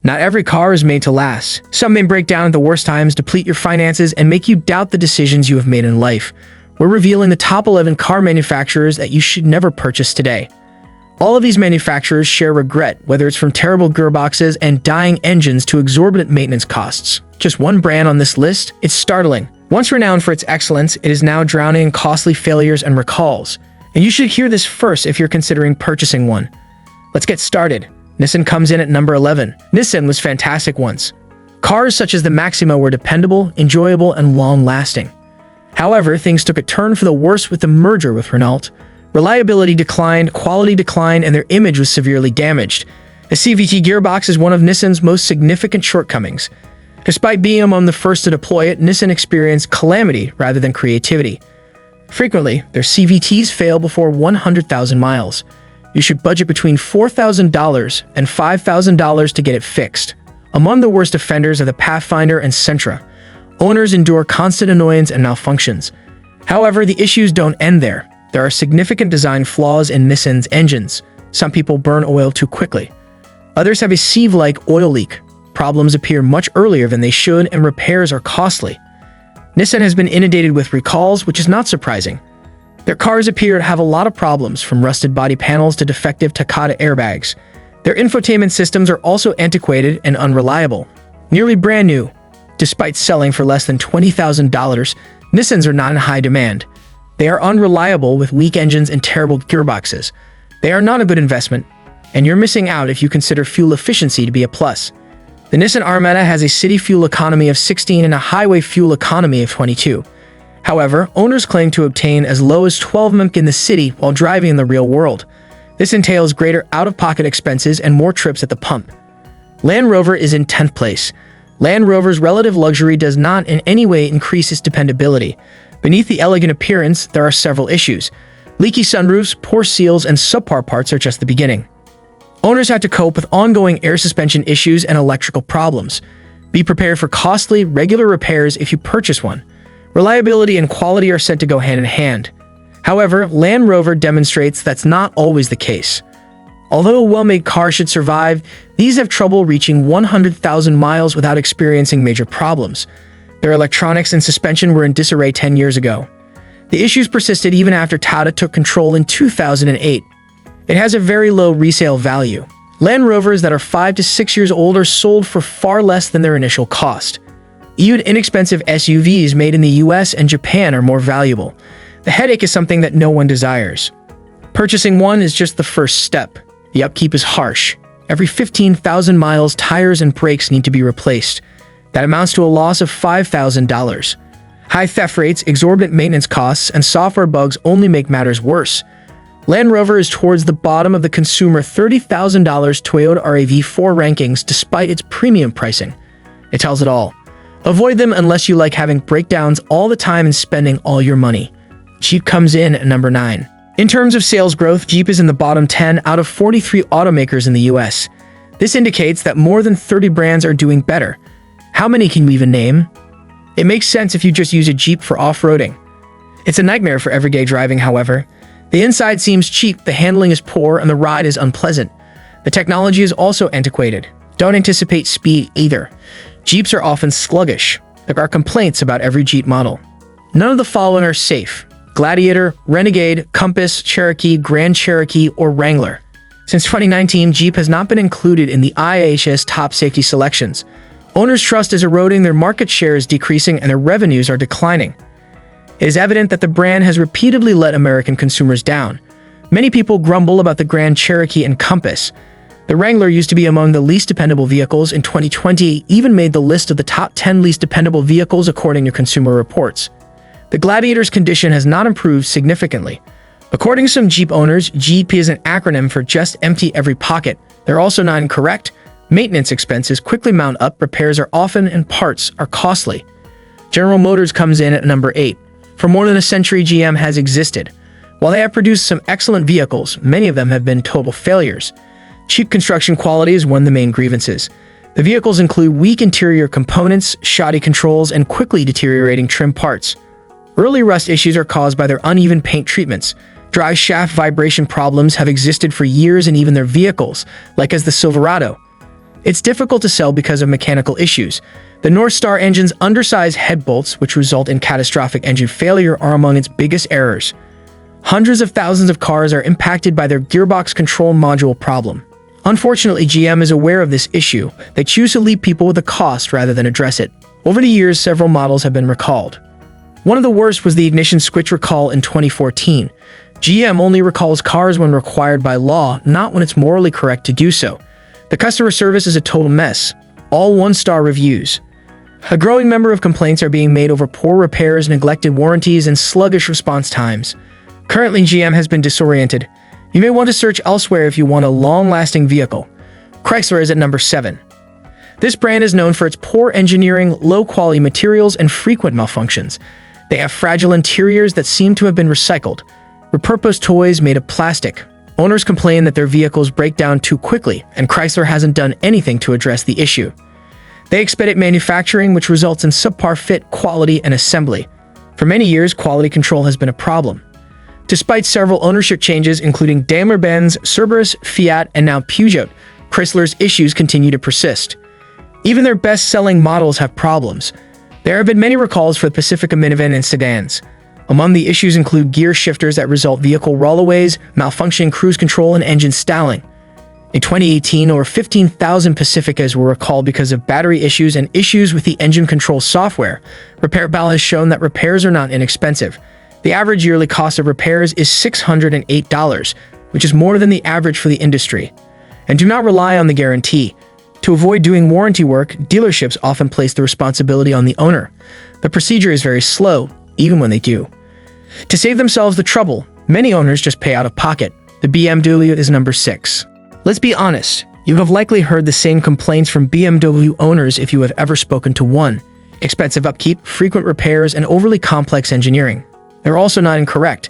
Not every car is made to last. Some may break down at the worst times, deplete your finances, and make you doubt the decisions you have made in life. We're revealing the top 11 car manufacturers that you should never purchase today. All of these manufacturers share regret, whether it's from terrible gearboxes and dying engines to exorbitant maintenance costs. Just one brand on this list? It's startling. Once renowned for its excellence, it is now drowning in costly failures and recalls. And you should hear this first if you're considering purchasing one. Let's get started. Nissan comes in at number 11. Nissan was fantastic once. Cars such as the Maxima were dependable, enjoyable, and long-lasting. However, things took a turn for the worse with the merger with Renault. Reliability declined, quality declined, and their image was severely damaged. The CVT gearbox is one of Nissan's most significant shortcomings. Despite being among the first to deploy it, Nissan experienced calamity rather than creativity. Frequently, their CVTs fail before 100,000 miles. You should budget between $4,000 and $5,000 to get it fixed. Among the worst offenders are the Pathfinder and Sentra. Owners endure constant annoyance and malfunctions. However, the issues don't end there. There are significant design flaws in Nissan's engines. Some people burn oil too quickly. Others have a sieve-like oil leak. Problems appear much earlier than they should, and repairs are costly. Nissan has been inundated with recalls, which is not surprising. Their cars appear to have a lot of problems, from rusted body panels to defective Takata airbags. Their infotainment systems are also antiquated and unreliable. Nearly brand new. Despite selling for less than $20,000, Nissans are not in high demand. They are unreliable with weak engines and terrible gearboxes. They are not a good investment, and you're missing out if you consider fuel efficiency to be a plus. The Nissan Armada has a city fuel economy of 16 and a highway fuel economy of 22. However, owners claim to obtain as low as 12 mpg in the city while driving in the real world. This entails greater out-of-pocket expenses and more trips at the pump. Land Rover is in 10th place. Land Rover's relative luxury does not in any way increase its dependability. Beneath the elegant appearance, there are several issues. Leaky sunroofs, poor seals, and subpar parts are just the beginning. Owners have to cope with ongoing air suspension issues and electrical problems. Be prepared for costly, regular repairs if you purchase one. Reliability and quality are said to go hand in hand. However, Land Rover demonstrates that's not always the case. Although a well-made car should survive, these have trouble reaching 100,000 miles without experiencing major problems. Their electronics and suspension were in disarray 10 years ago. The issues persisted even after Tata took control in 2008. It has a very low resale value. Land Rovers that are 5 to 6 years old are sold for far less than their initial cost. Even inexpensive SUVs made in the US and Japan are more valuable. The headache is something that no one desires. Purchasing one is just the first step. The upkeep is harsh. Every 15,000 miles, tires and brakes need to be replaced. That amounts to a loss of $5,000. High theft rates, exorbitant maintenance costs, and software bugs only make matters worse. Land Rover is towards the bottom of the consumer $30,000 Toyota RAV4 rankings despite its premium pricing. It tells it all. Avoid them unless you like having breakdowns all the time and spending all your money. Jeep comes in at number 9. In terms of sales growth, Jeep is in the bottom 10 out of 43 automakers in the US. This indicates that more than 30 brands are doing better. How many can we even name? It makes sense if you just use a Jeep for off-roading. It's a nightmare for everyday driving, however. The inside seems cheap, the handling is poor, and the ride is unpleasant. The technology is also antiquated. Don't anticipate speed either. Jeeps are often sluggish. There are complaints about every Jeep model. None of the following are safe: Gladiator, Renegade, Compass, Cherokee, Grand Cherokee, or Wrangler. Since 2019, Jeep has not been included in the IHS top safety selections. Owners' trust is eroding, their market share is decreasing, and their revenues are declining. It is evident that the brand has repeatedly let American consumers down. Many people grumble about the Grand Cherokee and Compass. The Wrangler used to be among the least dependable vehicles in 2020, even made the list of the top 10 least dependable vehicles according to Consumer Reports. The Gladiator's condition has not improved significantly. According to some Jeep owners, Jeep is an acronym for just empty every pocket. They're also not incorrect. Maintenance expenses quickly mount up, repairs are often, and parts are costly. General Motors comes in at number 8. For more than a century, GM has existed. While they have produced some excellent vehicles, many of them have been total failures. Cheap construction quality is one of the main grievances. The vehicles include weak interior components, shoddy controls, and quickly deteriorating trim parts. Early rust issues are caused by their uneven paint treatments. Drive shaft vibration problems have existed for years in even their vehicles, like as the Silverado. It's difficult to sell because of mechanical issues. The North Star engine's undersized head bolts, which result in catastrophic engine failure, are among its biggest errors. Hundreds of thousands of cars are impacted by their gearbox control module problem. Unfortunately, GM is aware of this issue. They choose to leave people with the cost rather than address it. Over the years, several models have been recalled. One of the worst was the ignition switch recall in 2014. GM only recalls cars when required by law, not when it's morally correct to do so. The customer service is a total mess. All one-star reviews. A growing number of complaints are being made over poor repairs, neglected warranties, and sluggish response times. Currently, GM has been disoriented. You may want to search elsewhere if you want a long-lasting vehicle. Chrysler is at number 7. This brand is known for its poor engineering, low-quality materials, and frequent malfunctions. They have fragile interiors that seem to have been recycled. Repurposed toys made of plastic. Owners complain that their vehicles break down too quickly, and Chrysler hasn't done anything to address the issue. They expedite manufacturing, which results in subpar fit, quality, and assembly. For many years, quality control has been a problem. Despite several ownership changes, including Daimler-Benz, Cerberus, Fiat, and now Peugeot, Chrysler's issues continue to persist. Even their best-selling models have problems. There have been many recalls for the Pacifica minivan and sedans. Among the issues include gear shifters that result vehicle rollaways, malfunctioning cruise control, and engine stalling. In 2018, over 15,000 Pacificas were recalled because of battery issues and issues with the engine control software. RepairBell has shown that repairs are not inexpensive. The average yearly cost of repairs is $608, which is more than the average for the industry. And do not rely on the guarantee. To avoid doing warranty work, dealerships often place the responsibility on the owner. The procedure is very slow, even when they do. To save themselves the trouble, many owners just pay out of pocket. The BMW is number 6. Let's be honest, you have likely heard the same complaints from BMW owners if you have ever spoken to one. Expensive upkeep, frequent repairs, and overly complex engineering. They're also not incorrect.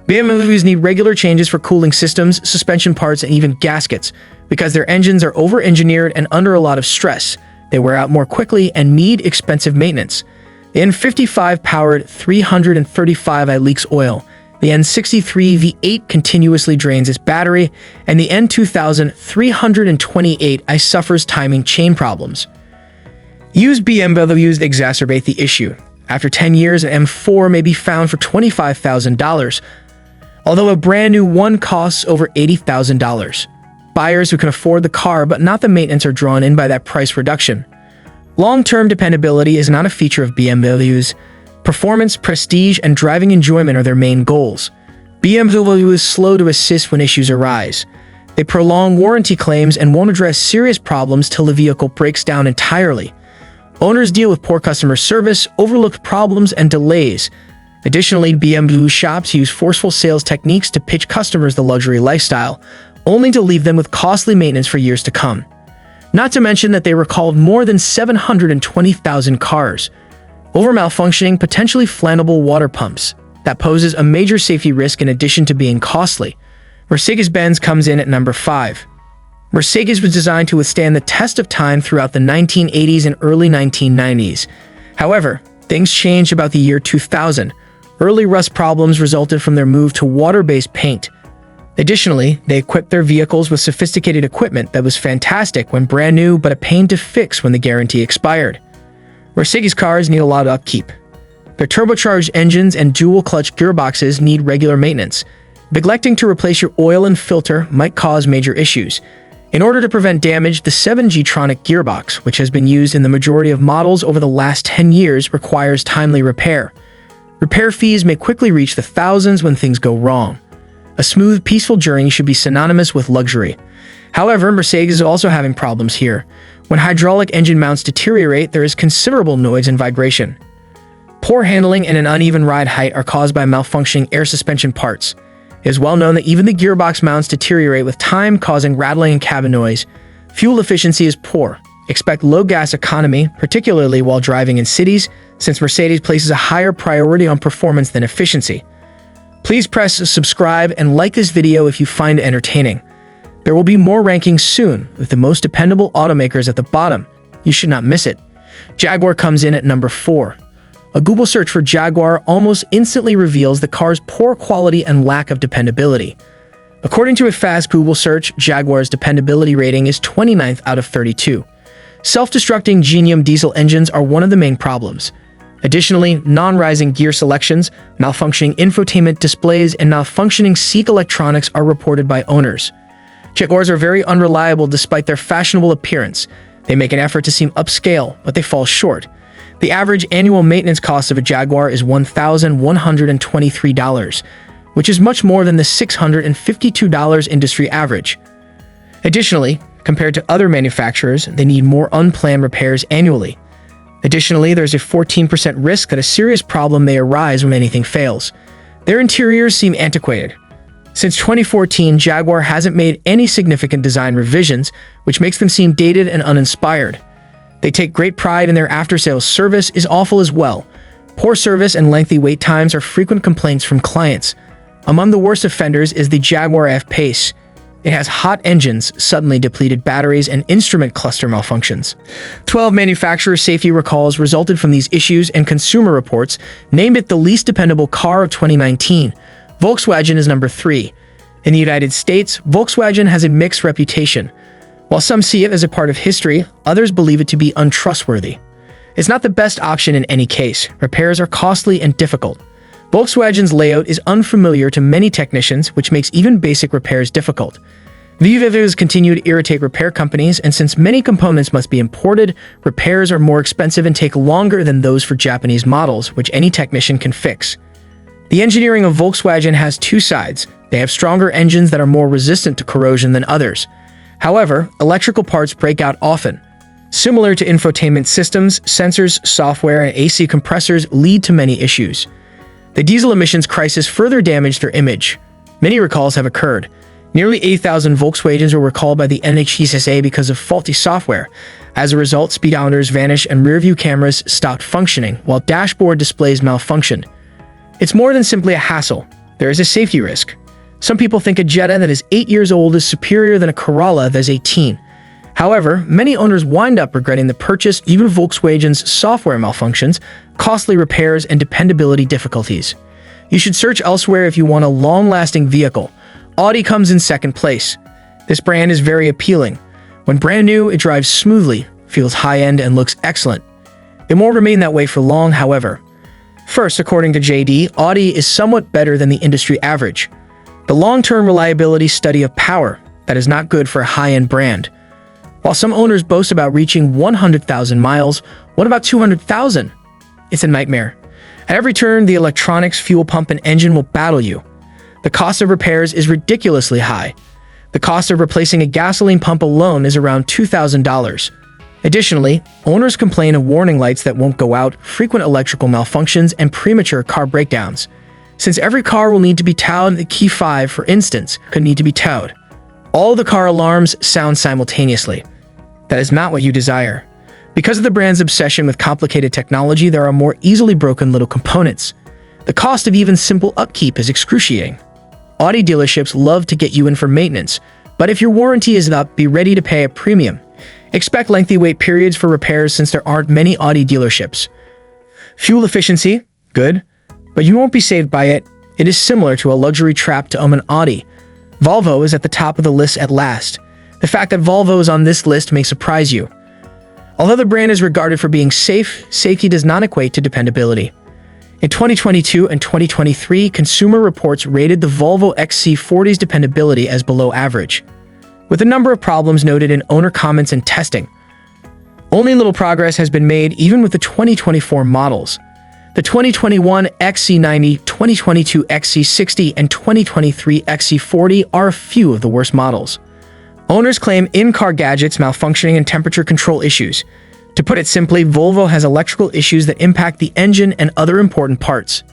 BMWs need regular changes for cooling systems, suspension parts, and even gaskets. Because their engines are over-engineered and under a lot of stress, they wear out more quickly and need expensive maintenance. The N55-powered 335i leaks oil. The N63 V8 continuously drains its battery, and the N2000 328i suffers timing chain problems. Used BMWs exacerbate the issue. After 10 years, an M4 may be found for $25,000, although a brand new one costs over $80,000. Buyers who can afford the car but not the maintenance are drawn in by that price reduction. Long-term dependability is not a feature of BMWs. Performance, prestige, and driving enjoyment are their main goals. BMW is slow to assist when issues arise. They prolong warranty claims and won't address serious problems till the vehicle breaks down entirely. Owners deal with poor customer service, overlooked problems, and delays. Additionally, BMW shops use forceful sales techniques to pitch customers the luxury lifestyle, only to leave them with costly maintenance for years to come. Not to mention that they recalled more than 720,000 cars. Over malfunctioning, potentially flammable water pumps. That poses a major safety risk in addition to being costly. Mercedes-Benz comes in at number 5. Mercedes was designed to withstand the test of time throughout the 1980s and early 1990s. However, things changed about the year 2000. Early rust problems resulted from their move to water-based paint. Additionally, they equipped their vehicles with sophisticated equipment that was fantastic when brand new but a pain to fix when the guarantee expired. Mercedes cars need a lot of upkeep. Their turbocharged engines and dual-clutch gearboxes need regular maintenance. Neglecting to replace your oil and filter might cause major issues. In order to prevent damage, the 7G-tronic gearbox, which has been used in the majority of models over the last 10 years, requires timely repair. Repair fees may quickly reach the thousands when things go wrong. A smooth, peaceful journey should be synonymous with luxury. However, Mercedes is also having problems here. When hydraulic engine mounts deteriorate, there is considerable noise and vibration. Poor handling and an uneven ride height are caused by malfunctioning air suspension parts. It is well known that even the gearbox mounts deteriorate with time, causing rattling and cabin noise. Fuel efficiency is poor. Expect low gas economy, particularly while driving in cities, since Mercedes places a higher priority on performance than efficiency. Please press subscribe and like this video if you find it entertaining. There will be more rankings soon, with the most dependable automakers at the bottom. You should not miss it. Jaguar comes in at number 4. A Google search for Jaguar almost instantly reveals the car's poor quality and lack of dependability. According to a fast Google search, Jaguar's dependability rating is 29th out of 32. Self-destructing Genium diesel engines are one of the main problems. Additionally, non-rising gear selections, malfunctioning infotainment displays, and malfunctioning seat electronics are reported by owners. Jaguars are very unreliable despite their fashionable appearance. They make an effort to seem upscale, but they fall short. The average annual maintenance cost of a Jaguar is $1,123, which is much more than the $652 industry average. Additionally, compared to other manufacturers, they need more unplanned repairs annually. Additionally, there's a 14% risk that a serious problem may arise when anything fails. Their interiors seem antiquated. Since 2014, Jaguar hasn't made any significant design revisions, which makes them seem dated and uninspired. They take great pride in their after-sales service is awful as well. Poor service and lengthy wait times are frequent complaints from clients. Among the worst offenders is the Jaguar F-Pace. It has hot engines, suddenly depleted batteries, and instrument cluster malfunctions. 12 manufacturer safety recalls resulted from these issues, and Consumer Reports named it the least dependable car of 2019. Volkswagen is number 3. In the United States, Volkswagen has a mixed reputation. While some see it as a part of history, others believe it to be untrustworthy. It's not the best option in any case. Repairs are costly and difficult. Volkswagen's layout is unfamiliar to many technicians, which makes even basic repairs difficult. VWs continue to irritate repair companies, and since many components must be imported, repairs are more expensive and take longer than those for Japanese models, which any technician can fix. The engineering of Volkswagen has two sides. They have stronger engines that are more resistant to corrosion than others. However, electrical parts break out often. Similar to infotainment systems, sensors, software, and AC compressors lead to many issues. The diesel emissions crisis further damaged their image. Many recalls have occurred. Nearly 8,000 Volkswagens were recalled by the NHTSA because of faulty software. As a result, speedometers vanished and rearview cameras stopped functioning, while dashboard displays malfunctioned. It's more than simply a hassle. There is a safety risk. Some people think a Jetta that is 8 years old is superior than a Corolla that is 18. However, many owners wind up regretting the purchase even if Volkswagen's software malfunctions, costly repairs, and dependability difficulties. You should search elsewhere if you want a long-lasting vehicle. Audi comes in second place. This brand is very appealing. When brand new, it drives smoothly, feels high-end, and looks excellent. It won't remain that way for long, however. First, according to JD, Audi is somewhat better than the industry average. The long-term reliability study of power, that is not good for a high-end brand. While some owners boast about reaching 100,000 miles, what about 200,000? It's a nightmare. At every turn, the electronics, fuel pump, and engine will battle you. The cost of repairs is ridiculously high. The cost of replacing a gasoline pump alone is around $2,000. Additionally, owners complain of warning lights that won't go out, frequent electrical malfunctions, and premature car breakdowns. Since every car will need to be towed, the Key 5, for instance, could need to be towed. All the car alarms sound simultaneously. That is not what you desire. Because of the brand's obsession with complicated technology, there are more easily broken little components. The cost of even simple upkeep is excruciating. Audi dealerships love to get you in for maintenance, but if your warranty is up, be ready to pay a premium. Expect lengthy wait periods for repairs since there aren't many Audi dealerships. Fuel efficiency? Good. But you won't be saved by it. It is similar to a luxury trap to own an Audi. Volvo is at the top of the list at last. The fact that Volvo is on this list may surprise you. Although the brand is regarded for being safe, safety does not equate to dependability. In 2022 and 2023, Consumer Reports rated the Volvo XC40's dependability as below average, with a number of problems noted in owner comments and testing. Only little progress has been made even with the 2024 models. The 2021 XC90, 2022 XC60, and 2023 XC40 are a few of the worst models. Owners claim in-car gadgets, malfunctioning, and temperature control issues. To put it simply, Volvo has electrical issues that impact the engine and other important parts.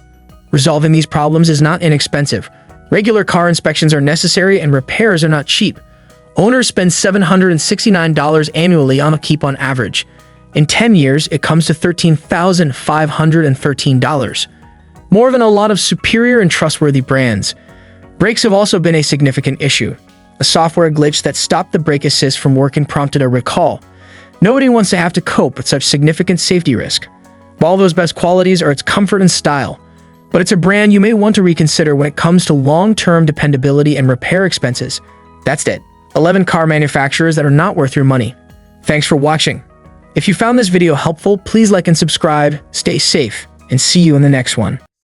Resolving these problems is not inexpensive. Regular car inspections are necessary and repairs are not cheap. Owners spend $769 annually on upkeep on average. In 10 years, it comes to $13,513. More than a lot of superior and trustworthy brands. Brakes have also been a significant issue. A software glitch that stopped the brake assist from working prompted a recall. Nobody wants to have to cope with such significant safety risk. Volvo's best qualities are its comfort and style. but it's a brand you may want to reconsider when it comes to long-term dependability and repair expenses. That's it. 11 car manufacturers that are not worth your money. Thanks for watching. If you found this video helpful, please like and subscribe, stay safe, and see you in the next one.